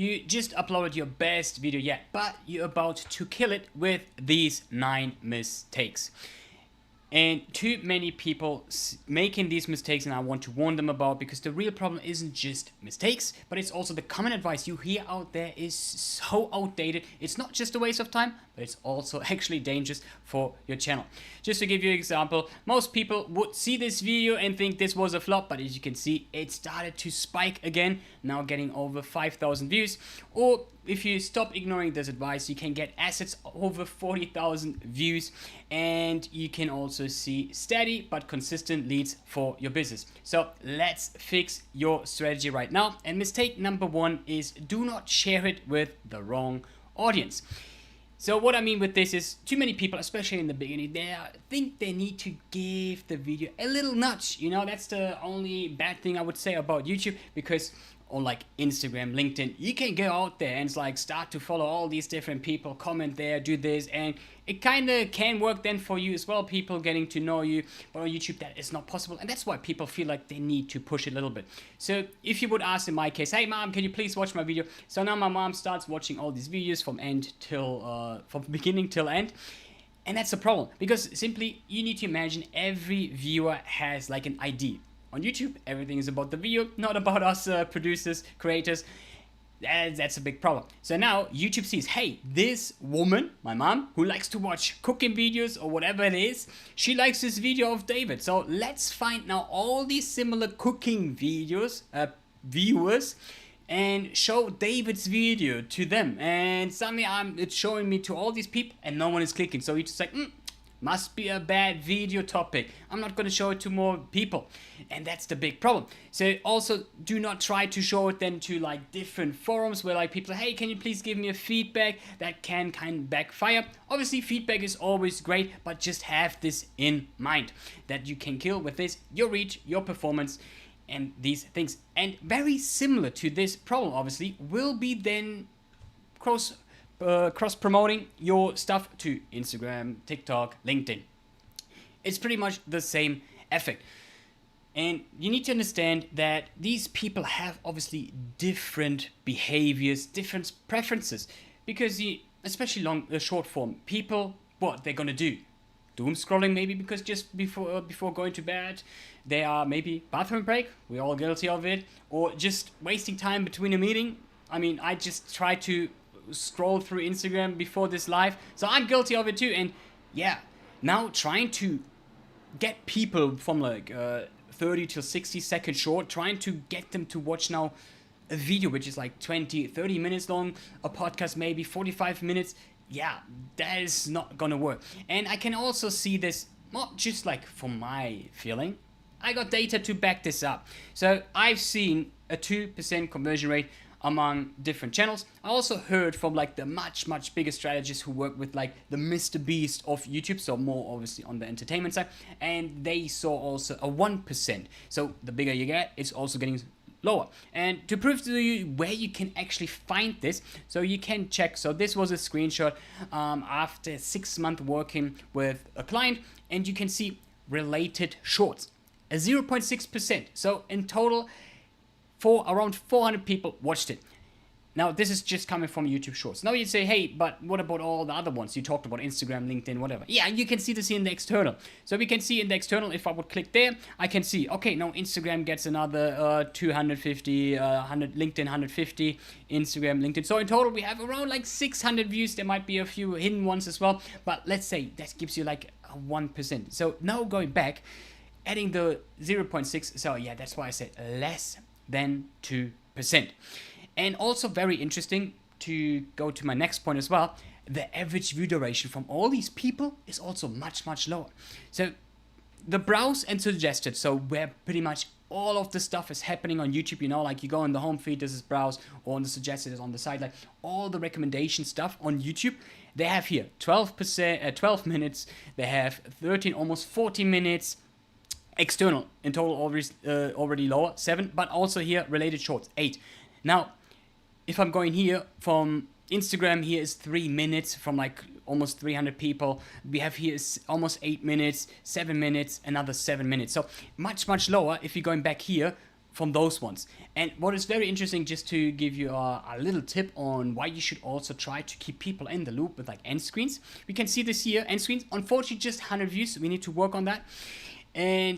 You just uploaded your best video yet, but you're about to kill it with these 9 mistakes. And too many people making these mistakes, and I want to warn them about, because the real problem isn't just mistakes, but it's also the common advice you hear out there is so outdated. It's not just a waste of time, but it's also actually dangerous for your channel. Just to give you an example, most people would see this video and think this was a flop, but as you can see, it started to spike again, now getting over 5,000 views. Or if you stop ignoring this advice, you can get assets over 40,000 views, and you can also see steady but consistent leads for your business. So let's fix your strategy right now. And mistake number 1 is do not share it with the wrong audience. So what I mean with this is too many people, especially in the beginning, they think they need to give the video a little nudge. You know, that's the only bad thing I would say about YouTube, because on like Instagram, LinkedIn, you can go out there and it's like start to follow all these different people, comment there, do this, and it kind of can work then for you as well, people getting to know you. But on YouTube, that is not possible, and that's why people feel like they need to push it a little bit. So if you would ask in my case, hey mom, can you please watch my video? So now my mom starts watching all these videos from beginning till end. And that's a problem, because simply you need to imagine every viewer has like an ID. On YouTube, everything is about the video, not about us producers, creators. That's a big problem. So now YouTube sees, hey, this woman, my mom, who likes to watch cooking videos or whatever it is, she likes this video of David. So let's find now all these similar cooking videos, viewers, and show David's video to them. And suddenly it's showing me to all these people and no one is clicking. So you just like, must be a bad video topic. I'm not going to show it to more people. And that's the big problem. So also do not try to show it then to like different forums where like people say, hey, can you please give me a feedback? That can kind of backfire. Obviously feedback is always great, but just have this in mind that you can kill with this your reach, your performance, and these things. And very similar to this problem obviously will be then cross-promoting your stuff to Instagram, TikTok, LinkedIn. It's pretty much the same effect. And you need to understand that these people have obviously different behaviors, different preferences. Because especially short form, people, what they're gonna do? Doom scrolling maybe, because just before going to bed, they are maybe bathroom break, we're all guilty of it. Or just wasting time between a meeting. I mean, I just try to scroll through Instagram before this live, so I'm guilty of it too. And yeah, now trying to get people from like 30 to 60 seconds short, trying to get them to watch now a video which is like 20-30 minutes long, a podcast maybe 45 minutes, yeah, that is not gonna work. And I can also see this not just like from my feeling, I got data to back this up. So I've seen a 2% conversion rate among different channels. I also heard from like the much bigger strategists who work with like the Mr. Beast of YouTube, so more obviously on the entertainment side, and they saw also a 1%. So the bigger you get, it's also getting lower. And to prove to you where you can actually find this, so you can check. So this was a screenshot after 6 months working with a client, and you can see related shorts, a 0.6%. So in total, around 400 people watched it. Now, this is just coming from YouTube Shorts. Now you say, hey, but what about all the other ones? You talked about Instagram, LinkedIn, whatever. Yeah, you can see this here in the external. So we can see in the external, if I would click there, I can see, okay, now Instagram gets another 250, 100, LinkedIn 150, Instagram, LinkedIn. So in total, we have around like 600 views. There might be a few hidden ones as well. But let's say that gives you like a 1%. So now going back, adding the 0.6. So yeah, that's why I said less than 2%. And also very interesting to go to my next point as well, the average view duration from all these people is also much lower. So the browse and suggested, so where pretty much all of the stuff is happening on YouTube, you know, like you go in the home feed, this is browse, or on the suggested is on the side, like all the recommendation stuff on YouTube, they have here 12 minutes, they have 13, almost 40 minutes, external in total already lower, 7, but also here related shorts, 8. Now, if I'm going here from Instagram, here is 3 minutes from like almost 300 people. We have here is almost 8 minutes, 7 minutes, another 7 minutes. So much lower. If you're going back here, from those ones. And what is very interesting, just to give you a little tip on why you should also try to keep people in the loop with like end screens. We can see this here, end screens, unfortunately just 100 views, so we need to work on that.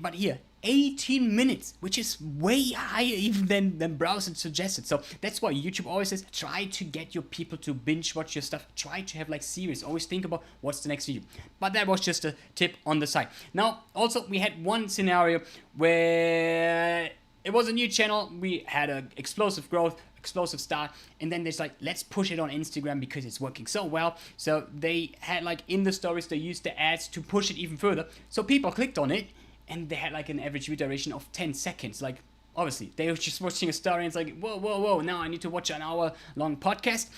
But here, 18 minutes, which is way higher even than browser suggested. So that's why YouTube always says, try to get your people to binge watch your stuff. Try to have like series. Always think about what's the next video. But that was just a tip on the side. Now, also, we had one scenario where it was a new channel. We had an explosive growth, explosive start, and then there's like, let's push it on Instagram because it's working so well. So they had like in the stories, they used the ads to push it even further. So people clicked on it, and they had like an average view duration of 10 seconds. Like, obviously, they were just watching a story and it's like, whoa, now I need to watch an hour-long podcast.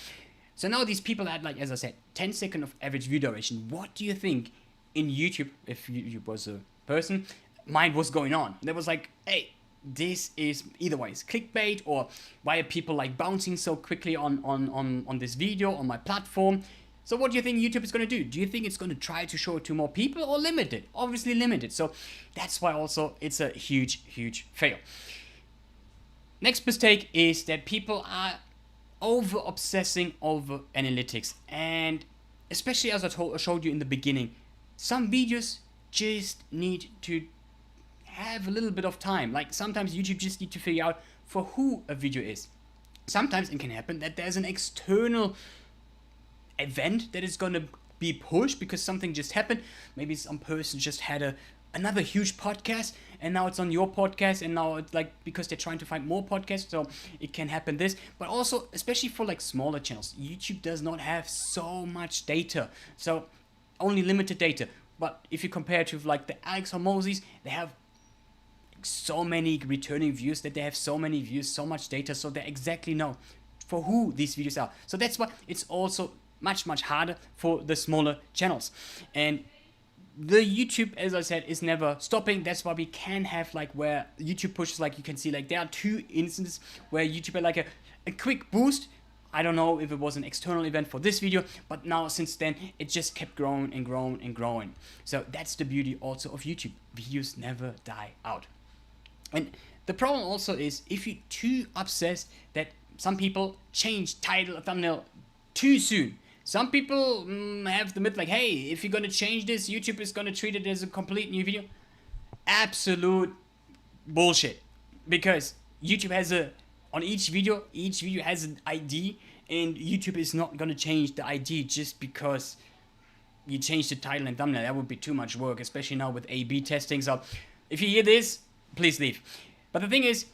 So now these people had, like, as I said, 10 seconds of average view duration. What do you think in YouTube, if YouTube was a person, mind was going on? There was like, hey, this is either way, it's clickbait, or why are people like bouncing so quickly on this video, on my platform? So what do you think YouTube is going to do? Do you think it's going to try to show it to more people or limit it? Obviously limit it. So that's why also it's a huge fail. Next mistake is that people are over obsessing over analytics. And especially as I showed you in the beginning, some videos just need to have a little bit of time. Like sometimes YouTube just need to figure out for who a video is. Sometimes it can happen that there's an external event that is going to be pushed because something just happened. Maybe some person just had another huge podcast and now it's on your podcast, and now it's like because they're trying to find more podcasts, so it can happen this. But also, especially for like smaller channels, YouTube does not have so much data, so only limited data. But if you compare to like the Alex Hormozis, they have so many returning views, that they have so many views, so much data, so they exactly know for who these videos are. So that's why it's also much harder for the smaller channels. And the YouTube, as I said, is never stopping. That's why we can have like where YouTube pushes, like you can see, like there are 2 instances where YouTube had like a quick boost. I don't know if it was an external event for this video, but now since then it just kept growing and growing and growing. So that's the beauty also of YouTube. Videos never die out. And the problem also is if you're too obsessed, that some people change title or thumbnail too soon. Some people have the myth like, hey, if you're going to change this, YouTube is going to treat it as a complete new video. Absolute bullshit. Because YouTube has on each video has an ID, and YouTube is not going to change the ID just because you change the title and thumbnail. That would be too much work, especially now with A/B testing. So if you hear this, please leave. But the thing is,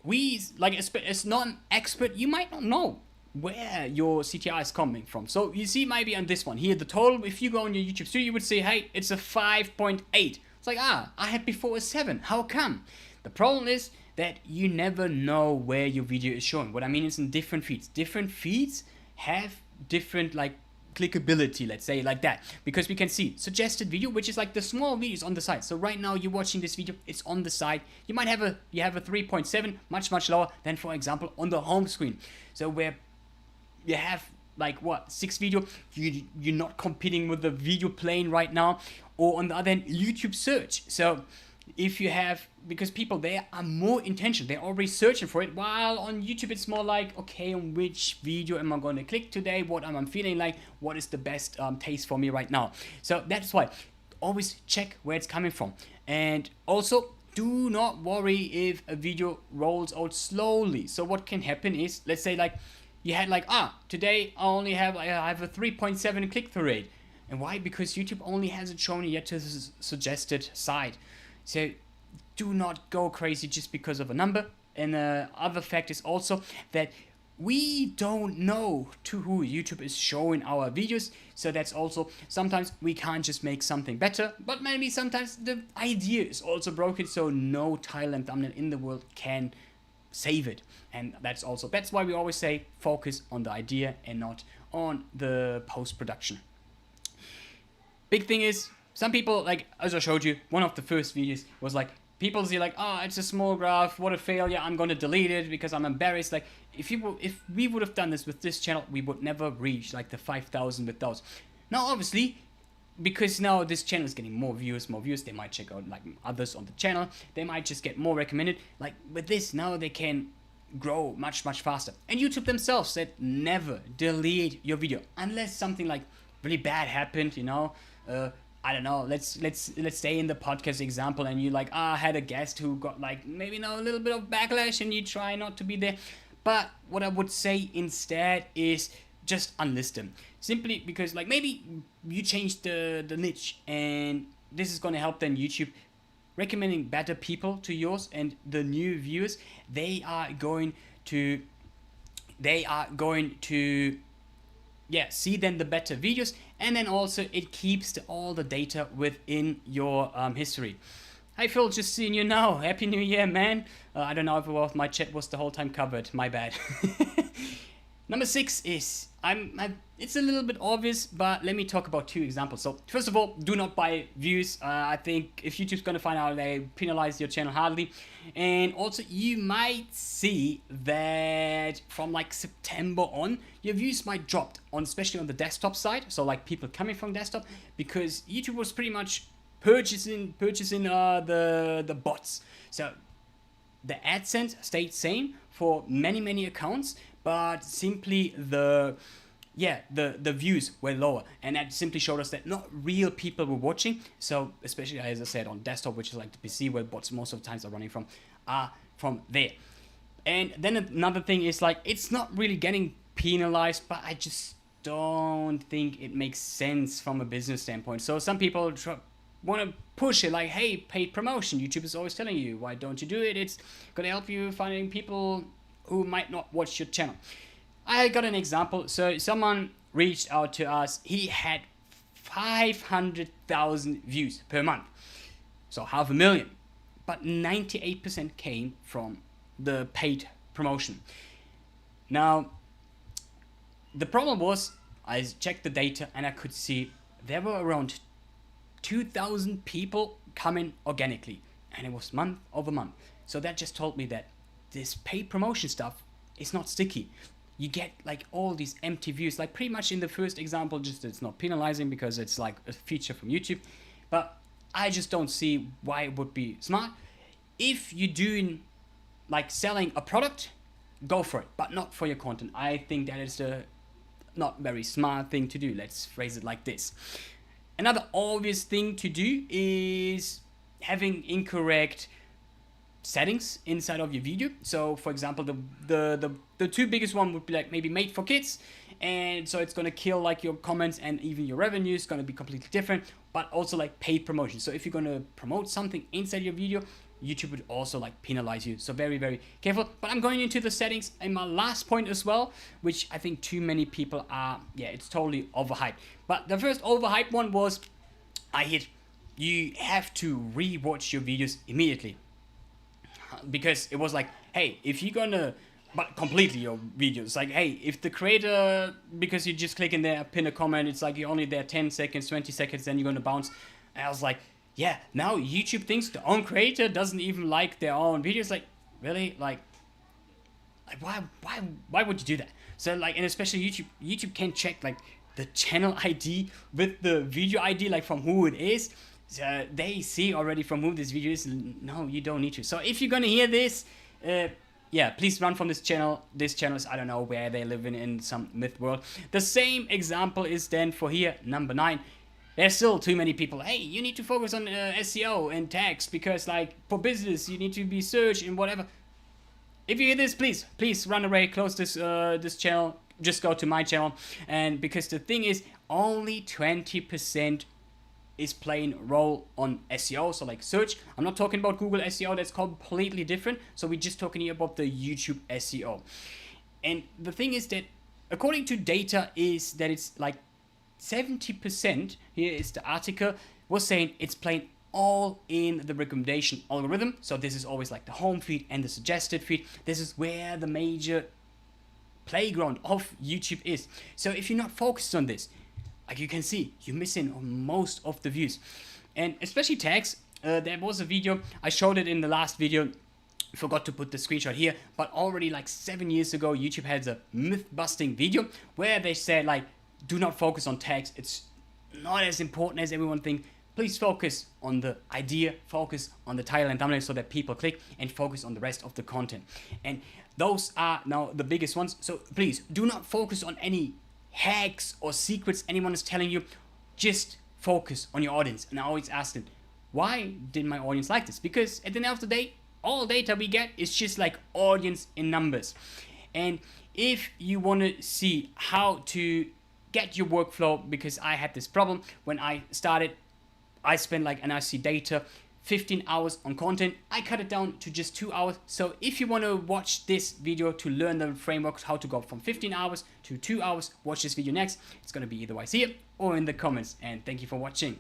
we, like, as not an expert, you might not know where your CTR is coming from. So you see maybe on this one here, the total, if you go on your YouTube studio, you would say, hey, it's a 5.8. It's like, I had before a 7. How come? The problem is that you never know where your video is showing. What I mean is in different feeds. Different feeds have different like clickability, let's say like that, because we can see suggested video, which is like the small videos on the side. So right now you're watching this video, it's on the side. You might have a 3.7, much lower than, for example, on the home screen. So where you have like 6 video, you're not competing with the video playing right now. Or on the other hand, YouTube search. So if you have, because people there are more intentional, they're already searching for it, while on YouTube it's more like, okay, on which video am I going to click today, what am I feeling like, what is the best taste for me right now. So that's why always check where it's coming from. And also, do not worry if a video rolls out slowly. So what can happen is, let's say like you had like, today I have a 3.7 click-through rate. And why? Because YouTube only hasn't shown it yet to the suggested side. So do not go crazy just because of a number. And the other fact is also that we don't know to who YouTube is showing our videos. So that's also, sometimes we can't just make something better, but maybe sometimes the idea is also broken, so no title and thumbnail in the world can save it. And that's why we always say focus on the idea and not on the post-production. Big thing is, some people, like as I showed you, one of the first videos was like, people see like, it's a small graph, what a failure, I'm gonna delete it because I'm embarrassed. Like if we would have done this with this channel, we would never reach like the 5,000 with those. Now obviously, because now this channel is getting more views, they might check out like others on the channel, they might just get more recommended. Like with this, now they can grow much faster. And YouTube themselves said never delete your video unless something like really bad happened, you know. I don't know, let's stay in the podcast example, and you like had a guest who got like maybe now a little bit of backlash and you try not to be there. But what I would say instead is just unlist them, simply because like maybe you change the niche, and this is going to help then YouTube recommending better people to yours, and the new viewers, they are going to see then the better videos, and then also it keeps all the data within your history. Hi Phil, just seeing you now. Happy New Year, man. I don't know if my chat was the whole time covered. My bad. Number 6 is, it's a little bit obvious, but let me talk about 2 examples. So first of all, do not buy views. I think if YouTube's going to find out, they penalize your channel hardly. And also you might see that from like September on, your views might drop, especially on the desktop side. So like people coming from desktop, because YouTube was pretty much purchasing the bots. So the AdSense stayed same for many accounts, but simply the views were lower, and that simply showed us that not real people were watching. So especially, as I said, on desktop, which is like the PC where bots most of the times are running from there. And then another thing is like, it's not really getting penalized, but I just don't think it makes sense from a business standpoint. So some people want to push it like, hey, paid promotion, YouTube is always telling you, why don't you do it? It's gonna help you finding people who might not watch your channel. I got an example. So someone reached out to us. He had 500,000 views per month, so 500,000, but 98% came from the paid promotion. Now the problem was, I checked the data and I could see there were around 2,000 people coming organically, and it was month over month. So that just told me that this paid promotion stuff is not sticky. You get like all these empty views, like pretty much in the first example, just it's not penalizing because it's like a feature from YouTube. But I just don't see why it would be smart. If you're doing like selling a product, go for it, but not for your content. I think that is a not very smart thing to do. Let's phrase it like this. Another obvious thing to do is having incorrect settings inside of your video. So for example, the 2 biggest one would be like maybe made for kids, and so it's going to kill like your comments, and even your revenue is going to be completely different. But also like paid promotion. So if you're going to promote something inside your video, YouTube would also like penalize you. So very careful. But I'm going into the settings in my last point as well, which I think too many people are, it's totally overhyped. But the first overhyped one was, you have to rewatch your videos immediately. Because it was like, hey, if you're gonna, but completely your videos, like, hey, if the creator, because you just click in there, pin a comment, it's like you're only there 10 seconds, 20 seconds, then you're gonna bounce. And I was like, yeah, now YouTube thinks the own creator doesn't even like their own videos. Like, really? Like why would you do that? So like, and especially YouTube can check like the channel ID with the video ID, like from who it is. So they see already from whom this video is. No, you don't need to. So if you're gonna hear this, please run from this channel. This channel is, I don't know where they live in some myth world. The same example is then for here, number 9. There's still too many people. Hey, you need to focus on SEO and tags, because like for business you need to be search and whatever. If you hear this, please run away, close this this channel. Just go to my channel, and because the thing is, only 20% is playing a role on SEO, so like search. I'm not talking about Google SEO, that's completely different. So we're just talking here about the YouTube SEO. And the thing is that according to data is that it's like 70%, here is the article, was saying it's playing all in the recommendation algorithm. So this is always like the home feed and the suggested feed. This is where the major playground of YouTube is. So if you're not focused on this, like you can see, you're missing on most of the views. And especially tags, there was a video, I showed it in the last video, forgot to put the screenshot here, but already like 7 years ago, YouTube had a myth busting video where they said like, do not focus on tags, it's not as important as everyone thinks. Please focus on the idea, focus on the title and thumbnail so that people click, and focus on the rest of the content. And those are now the biggest ones. So please do not focus on any hacks or secrets anyone is telling you. Just focus on your audience. And I always ask them, why did my audience like this? Because at the end of the day, all data we get is just like audience in numbers. And if you want to see how to get your workflow, because I had this problem when I started, I spent like, and I see data, 15 hours on content. I cut it down to just 2 hours. So if you want to watch this video to learn the frameworks, how to go from 15 hours to 2 hours, watch this video next. It's going to be either here or in the comments. And thank you for watching.